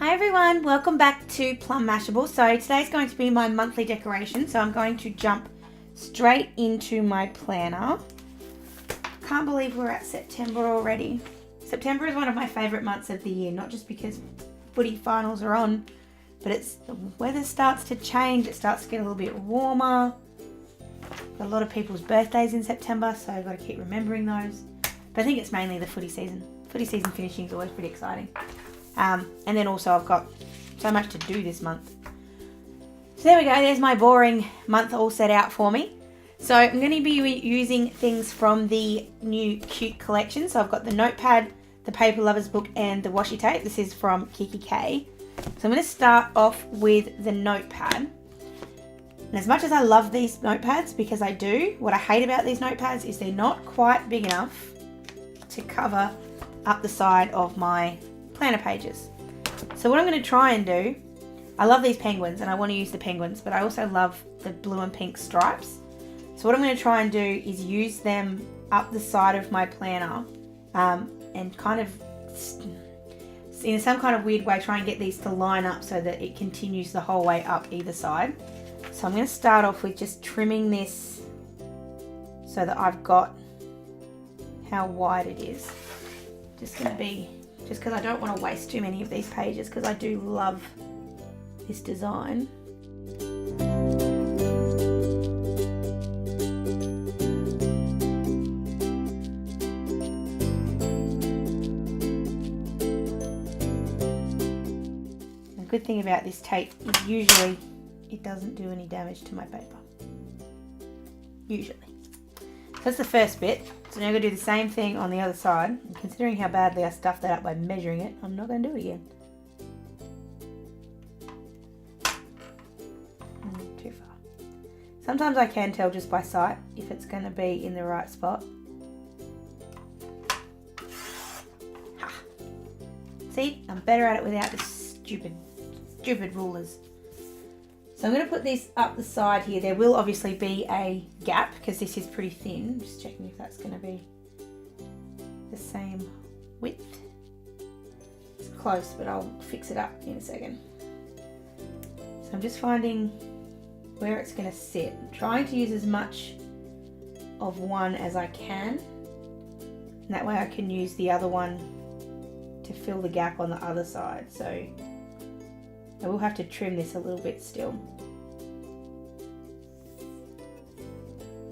Hi everyone, welcome back to Plum Mashable. So today's going to be my monthly decoration. So I'm going to jump straight into my planner. Can't believe we're at September already. September is one of my favourite months of the year, not just because footy finals are on, but it's the weather starts to change, it starts to get a little bit warmer. Got a lot of people's birthdays in September, so I've got to keep remembering those. But I think it's mainly the footy season. Footy season finishing is always pretty exciting. And then also I've got so much to do this month. So there we go, there's my boring month all set out for me. So I'm going to be using things from the new Cute collection. So I've got the Notepad, the Paper Lovers book and the washi tape. This is from Kikki.k. So I'm going to start off with the Notepad. And as much as I love these notepads, because I do, what I hate about these notepads is they're not quite big enough to cover up the side of my planner pages. So what I'm going to try and do, I love these penguins and I want to use the penguins, but I also love the blue and pink stripes. So what I'm going to try and do is use them up the side of my planner and kind of, in some kind of weird way, try and get these to line up so that it continues the whole way up either side. So I'm going to start off with just trimming this so that I've got how wide it is. Just going to be, just because I don't want to waste too many of these pages, because I do love this design. The good thing about this tape is usually it doesn't do any damage to my paper. Usually. So that's the first bit. So now I'm going to do the same thing on the other side. And considering how badly I stuffed that up by measuring it, I'm not going to do it again. Too far. Sometimes I can tell just by sight if it's going to be in the right spot. Ha. See, I'm better at it without the stupid rulers. So I'm going to put this up the side here. There will obviously be a gap because this is pretty thin. Just checking if that's going to be the same width. It's close, but I'll fix it up in a second. So I'm just finding where it's going to sit. I'm trying to use as much of one as I can. And that way I can use the other one to fill the gap on the other side. So I will have to trim this a little bit still.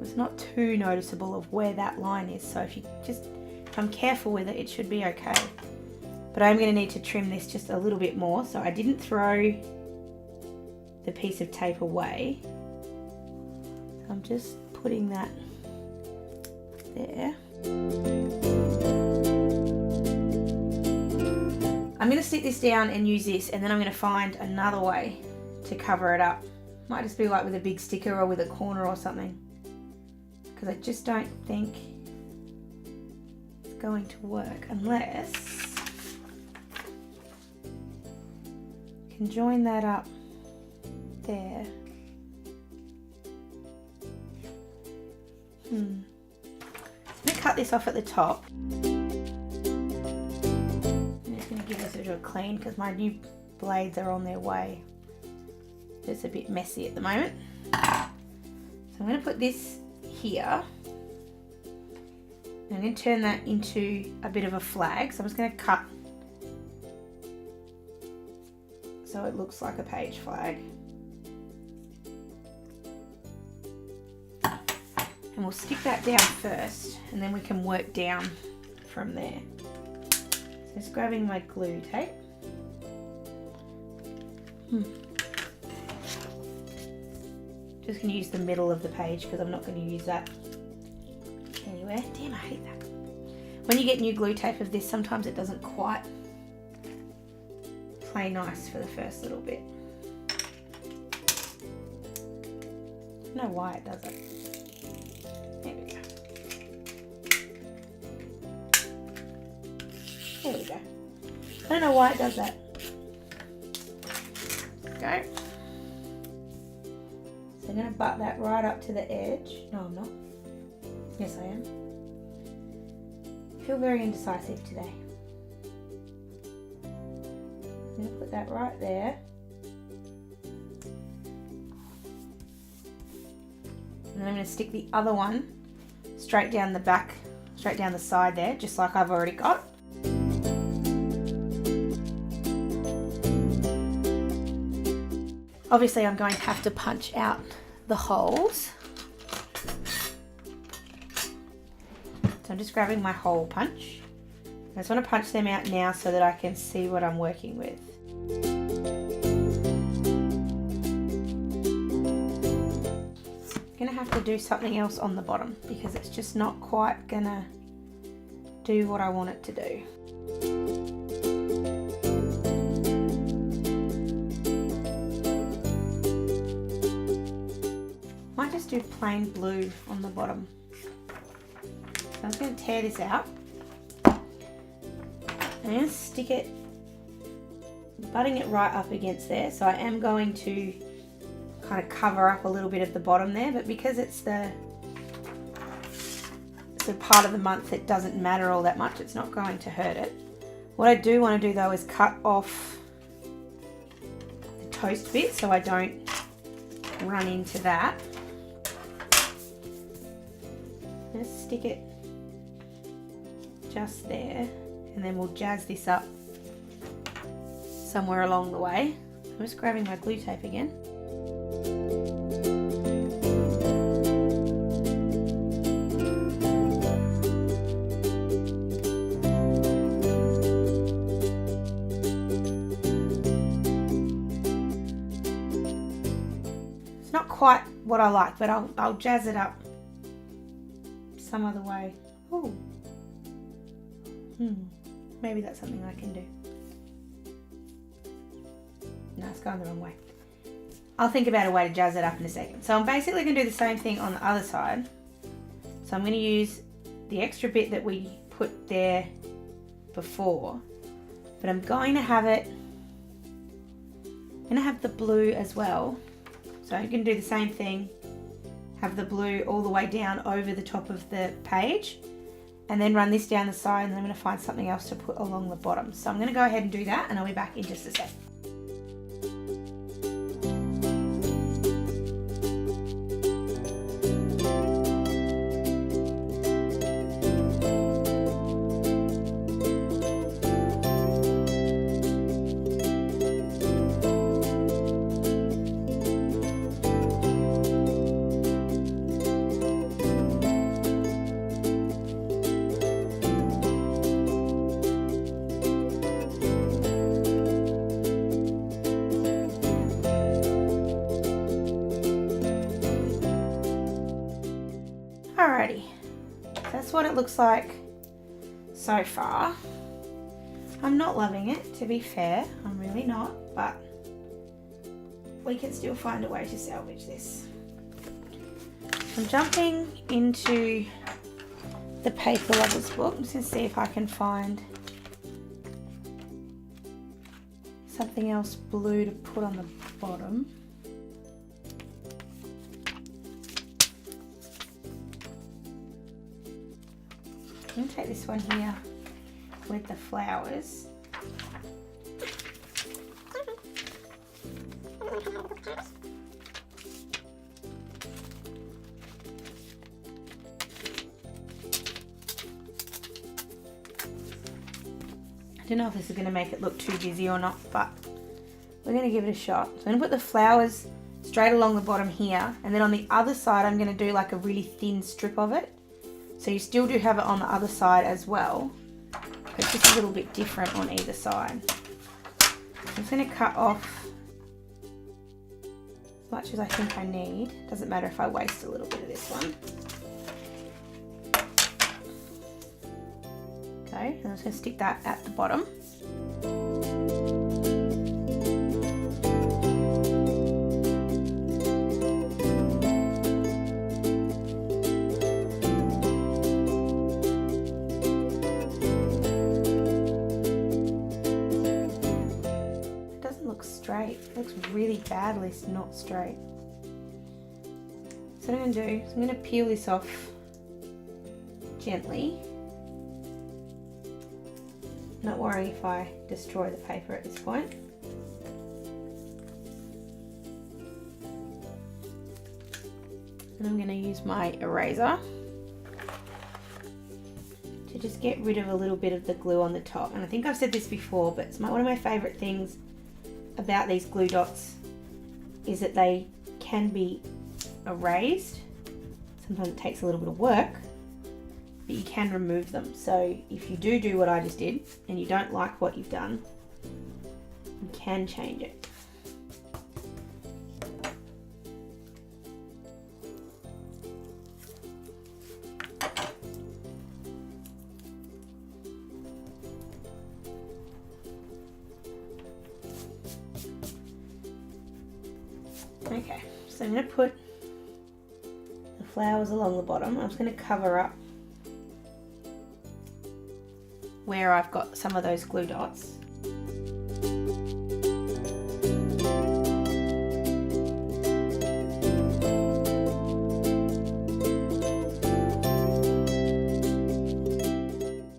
It's not too noticeable of where that line is, so if I'm careful with it, it should be okay. But I'm going to need to trim this just a little bit more, so I didn't throw the piece of tape away. So I'm just putting that there. I'm going to stick this down and use this, and then I'm going to find another way to cover it up. Might just be like with a big sticker or with a corner or something, because I just don't think it's going to work unless I can join that up there. I'm going to cut this off at the top. Give this a clean because my new blades are on their way. It's a bit messy at the moment. So I'm going to put this here. I'm going to turn that into a bit of a flag. So I'm just going to cut so it looks like a page flag. And we'll stick that down first and then we can work down from there. Just grabbing my glue tape. Just going to use the middle of the page because I'm not going to use that anywhere. Damn, I hate that. When you get new glue tape of this, sometimes it doesn't quite play nice for the first little bit. I don't know why it does it. There we go. There we go. I don't know why it does that. Go. So I'm going to butt that right up to the edge. No, I'm not. Yes, I am. I feel very indecisive today. I'm going to put put that right there. And I'm going to stick the other one straight down the back, straight down the side there, just like I've already got. Obviously I'm going to have to punch out the holes. So I'm just grabbing my hole punch. I just want to punch them out now so that I can see what I'm working with. I'm going to have to do something else on the bottom because it's just not quite going to do what I want it to do. Might just do plain blue on the bottom. So I'm just going to tear this out. I'm going to stick it, butting it right up against there. So I am going to kind of cover up a little bit of the bottom there, but because it's the sort of part of the month, it doesn't matter all that much. It's not going to hurt it. What I do want to do though is cut off the toast bit so I don't run into that. Just stick it just there, and then we'll jazz this up somewhere along the way. I'm just grabbing my glue tape again. It's not quite what I like, but I'll jazz it up some other way. Ooh. Maybe that's something I can do. No, it's going the wrong way. I'll think about a way to jazz it up in a second. So I'm basically going to do the same thing on the other side. So I'm going to use the extra bit that we put there before, but I'm going to have it, I'm going to have the blue as well. So I'm going to do the same thing, have the blue all the way down over the top of the page, and then run this down the side, and then I'm going to find something else to put along the bottom. So I'm going to go ahead and do that, and I'll be back in just a sec. Alrighty, that's what it looks like so far. I'm not loving it, to be fair, I'm really not, but we can still find a way to salvage this. I'm jumping into the Paper Lovers book. I'm just going to see if I can find something else blue to put on the bottom. I'm going to take this one here with the flowers. I don't know if this is going to make it look too busy or not, but we're going to give it a shot. So I'm going to put the flowers straight along the bottom here, and then on the other side I'm going to do like a really thin strip of it. So you still do have it on the other side as well, but it's just a little bit different on either side. I'm just going to cut off as much as I think I need. Doesn't matter if I waste a little bit of this one. Okay, and I'm just going to stick that at the bottom. Straight. It looks really badly not straight. So what I'm going to do is I'm going to peel this off gently. Not worrying if I destroy the paper at this point. And I'm going to use my eraser to just get rid of a little bit of the glue on the top. And I think I've said this before, but it's one of my favourite things about these glue dots is that they can be erased. Sometimes it takes a little bit of work, but you can remove them. So if you do what I just did and you don't like what you've done, you can change it. Okay, so I'm going to put the flowers along the bottom. I'm just going to cover up where I've got some of those glue dots.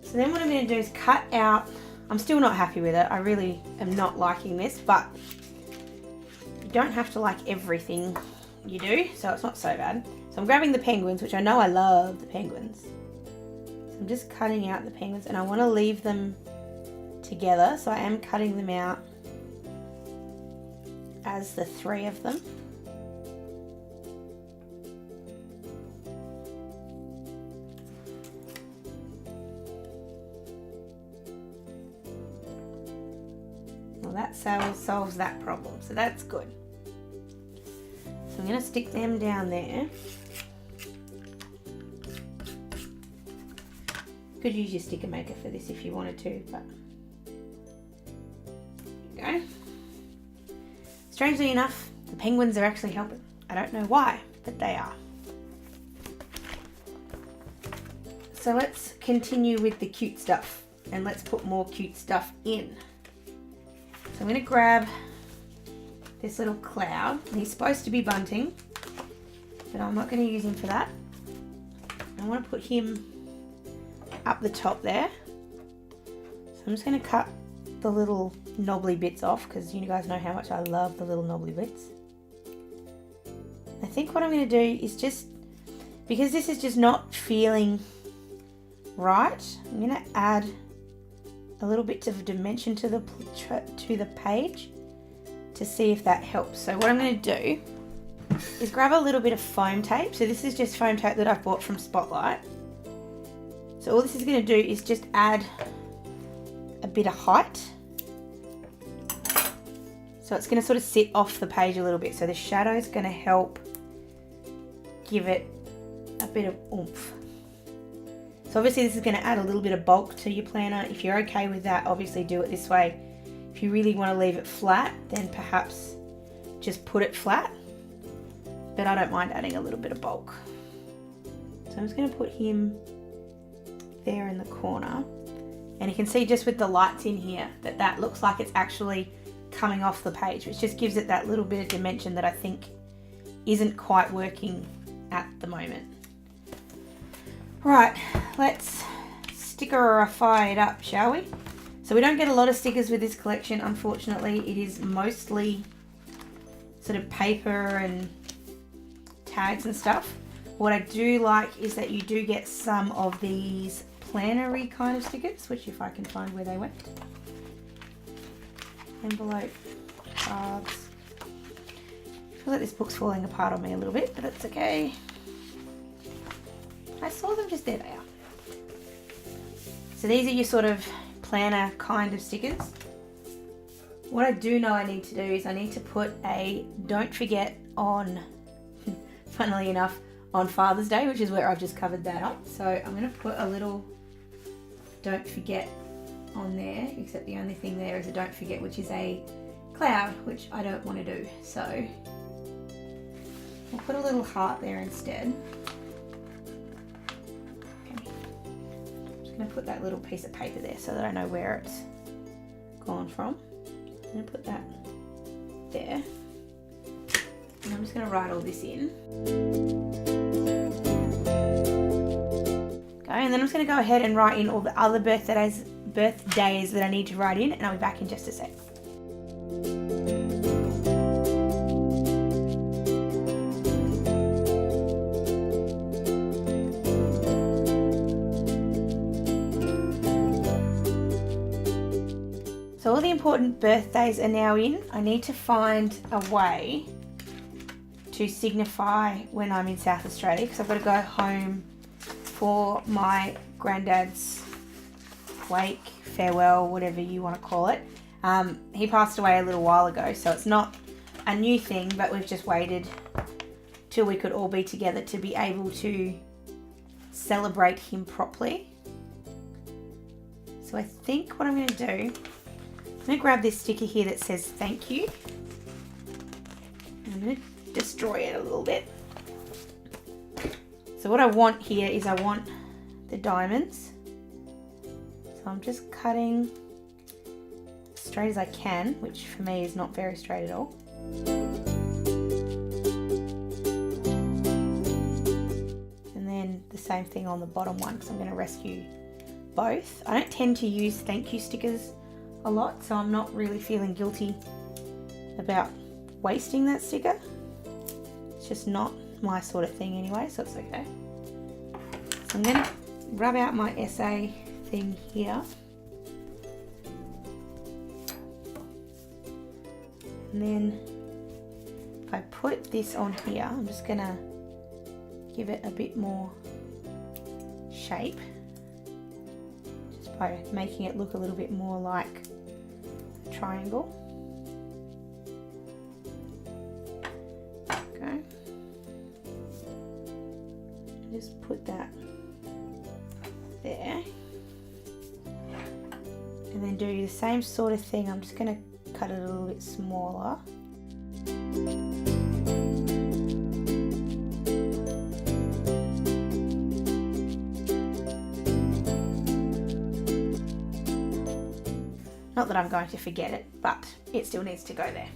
So then what I'm going to do is cut out, I'm still not happy with it, I really am not liking this, but you don't have to like everything you do, so it's not so bad. So I'm grabbing the penguins, which I know I love the penguins. So I'm just cutting out the penguins and I want to leave them together, so I am cutting them out as the three of them. Well, that solves that problem, so that's good. So I'm going to stick them down there. You could use your sticker maker for this if you wanted to, but there you go. Strangely enough, the penguins are actually helping. I don't know why, but they are. So let's continue with the cute stuff and let's put more cute stuff in. So I'm going to grab this little cloud. He's supposed to be bunting, but I'm not going to use him for that. I want to put him up the top there. So I'm just going to cut the little knobbly bits off because you guys know how much I love the little knobbly bits. I think what I'm going to do is just, because this is just not feeling right, I'm going to add a little bit of dimension to the page to see if that helps. So what I'm going to do is grab a little bit of foam tape. So this is just foam tape that I've bought from Spotlight. So all this is going to do is just add a bit of height. So it's going to sort of sit off the page a little bit. So the shadow is going to help give it a bit of oomph. So obviously this is going to add a little bit of bulk to your planner. If you're okay with that, obviously do it this way. If you really want to leave it flat, then perhaps just put it flat. But I don't mind adding a little bit of bulk. So I'm just going to put him there in the corner. And you can see just with the lights in here that that looks like it's actually coming off the page, which just gives it that little bit of dimension that I think isn't quite working at the moment. Right, let's stickerify it up, shall we? So we don't get a lot of stickers with this collection, unfortunately. It is mostly sort of paper and tags and stuff. What I do like is that you do get some of these planner-y kind of stickers, which if I can find where they went. Envelope, cards. I feel like this book's falling apart on me a little bit, but that's okay. I saw them just there, they are. So these are your sort of planner kind of stickers. What I do know I need to do is I need to put a don't forget on, funnily enough, on Father's Day, which is where I've just covered that up. So I'm going to put a little don't forget on there, except the only thing there is a don't forget, which is a cloud, which I don't want to do. So I'll put a little heart there instead. I'm going to put that little piece of paper there so that I know where it's gone from. I'm going to put that there. And I'm just going to write all this in. Okay, and then I'm just going to go ahead and write in all the other birthdays that I need to write in, and I'll be back in just a sec. So all the important birthdays are now in. I need to find a way to signify when I'm in South Australia, because I've got to go home for my granddad's wake, farewell, whatever you want to call it. He passed away a little while ago, so it's not a new thing, but we've just waited till we could all be together to be able to celebrate him properly. So I think what I'm going to do, I'm going to grab this sticker here that says thank you. I'm going to destroy it a little bit. So what I want here is I want the diamonds. So I'm just cutting as straight as I can, which for me is not very straight at all. And then the same thing on the bottom one, because I'm going to rescue both. I don't tend to use thank you stickers a lot, so I'm not really feeling guilty about wasting that sticker. It's just not my sort of thing anyway, so it's okay. So I'm going to rub out my SA thing here. And then if I put this on here, I'm just going to give it a bit more shape, just by making it look a little bit more like a triangle. Okay. Just put that there. And then do the same sort of thing. I'm just going to cut it a little bit smaller. Not that I'm going to forget it, but it still needs to go there.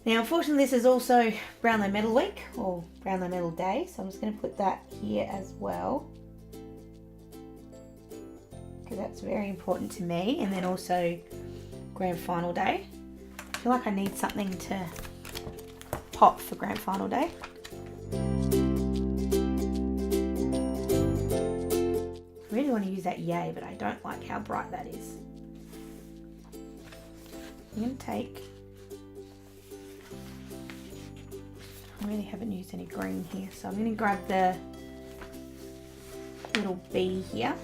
Now, unfortunately, this is also Brownlow Metal Week, or Brownlow Metal Day, so I'm just going to put that here as well, because that's very important to me. And then also Grand Final Day. I feel like I need something to pop for Grand Final Day. I really want to use that yay, but I don't like how bright that is. I'm going to take, I really haven't used any green here, so I'm going to grab the little bee here.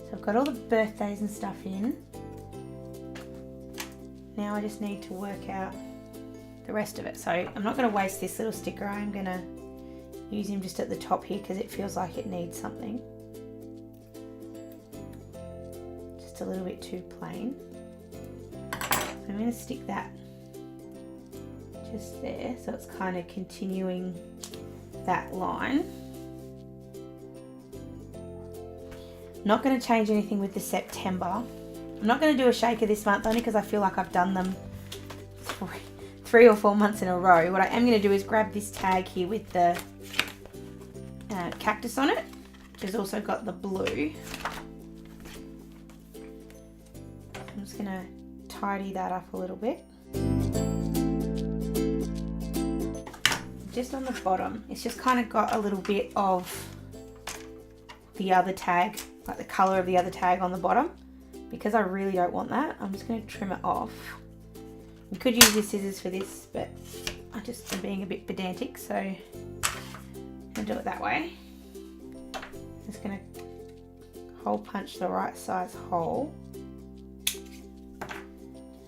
So I've got all the birthdays and stuff in. Now I just need to work out the rest of it. So I'm not going to waste this little sticker. I'm going to use him just at the top here because it feels like it needs something. A little bit too plain. I'm going to stick that just there, so it's kind of continuing that line. I'm not going to change anything with the September. I'm not going to do a shaker this month, only because I feel like I've done them 3 or 4 months in a row. What I am going to do is grab this tag here with the cactus on it, which has also got the blue. I'm just going to tidy that up a little bit. Just on the bottom, it's just kind of got a little bit of the other tag, like the colour of the other tag on the bottom. Because I really don't want that, I'm just going to trim it off. You could use your scissors for this, but I just am being a bit pedantic, so I'm going to do it that way. Just going to hole punch the right size hole.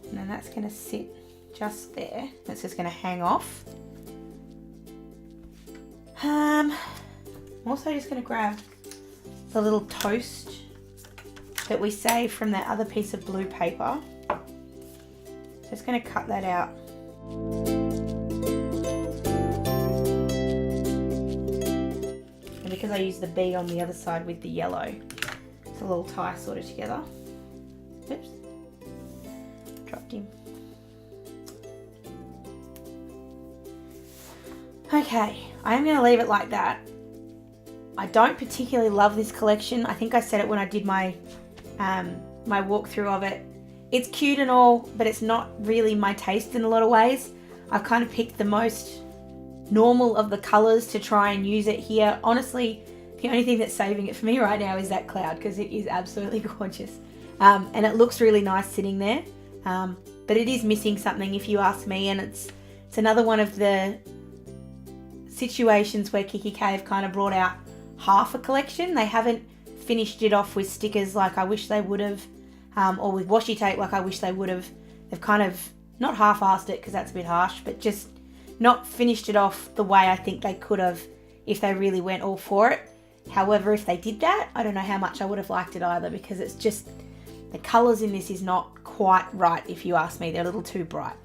And then that's going to sit just there. That's just going to hang off. I'm also just going to grab the little toast that we saved from that other piece of blue paper. Just going to cut that out. And because I used the bee on the other side with the yellow, it's a little tie sort of together. Oops. Dropped him. Okay, I am going to leave it like that. I don't particularly love this collection. I think I said it when I did my my walkthrough of it. It's cute and all, but it's not really my taste in a lot of ways. I've kind of picked the most normal of the colours to try and use it here. Honestly, The only thing that's saving it for me right now is that cloud, because it is absolutely gorgeous. And it looks really nice sitting there. But it is missing something, if you ask me, and it's another one of the situations where Kikki.k have kind of brought out half a collection. They haven't finished it off with stickers like I wish they would have, or with washi tape like I wish they would have. They've kind of not half-assed it, because that's a bit harsh, but just not finished it off the way I think they could have if they really went all for it. However, if they did that, I don't know how much I would have liked it either, because it's just, the colours in this is not quite right, if you ask me. They're a little too bright.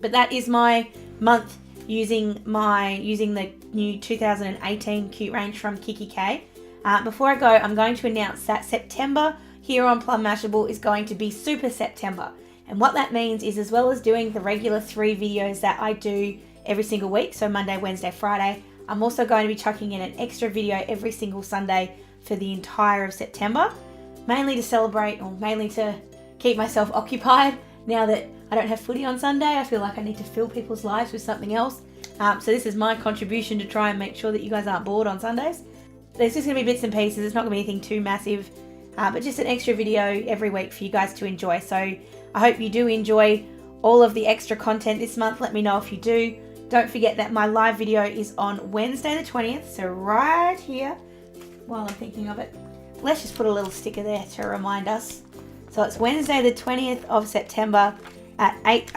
But that is my month using the new 2018 Cute range from Kikki.k. Before I go, I'm going to announce that September here on Plum Mashable is going to be Super September. And what that means is, as well as doing the regular 3 videos that I do every single week, so Monday, Wednesday, Friday, I'm also going to be chucking in an extra video every single Sunday for the entire of September, mainly to celebrate, or mainly to keep myself occupied. Now that I don't have footy on Sunday, I feel like I need to fill people's lives with something else. So this is my contribution to try and make sure that you guys aren't bored on Sundays. There's just going to be bits and pieces. It's not going to be anything too massive, but just an extra video every week for you guys to enjoy. So I hope you do enjoy all of the extra content this month. Let me know if you do. Don't forget that my live video is on Wednesday the 20th, so right here, while I'm thinking of it. Let's just put a little sticker there to remind us. So it's Wednesday the 20th of September at 8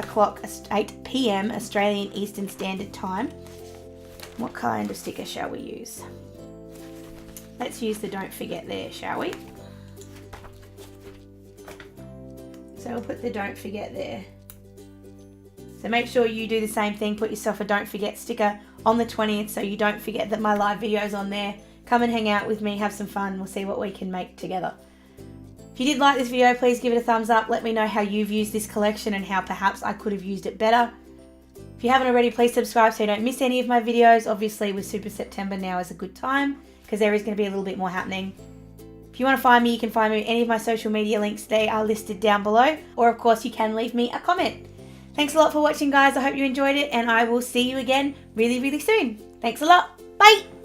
p.m. Australian Eastern Standard Time. What kind of sticker shall we use? Let's use the don't forget there, shall we? So we'll put the don't forget there. So make sure you do the same thing. Put yourself a don't forget sticker on the 20th so you don't forget that my live video is on there. Come and hang out with me, have some fun. We'll see what we can make together. If you did like this video, please give it a thumbs up. Let me know how you've used this collection and how perhaps I could have used it better. If you haven't already, please subscribe so you don't miss any of my videos. Obviously, with Super September now is a good time because there is going to be a little bit more happening. If you want to find me, you can find me at any of my social media links. They are listed down below. Or, of course, you can leave me a comment. Thanks a lot for watching, guys. I hope you enjoyed it, and I will see you again really, really soon. Thanks a lot. Bye!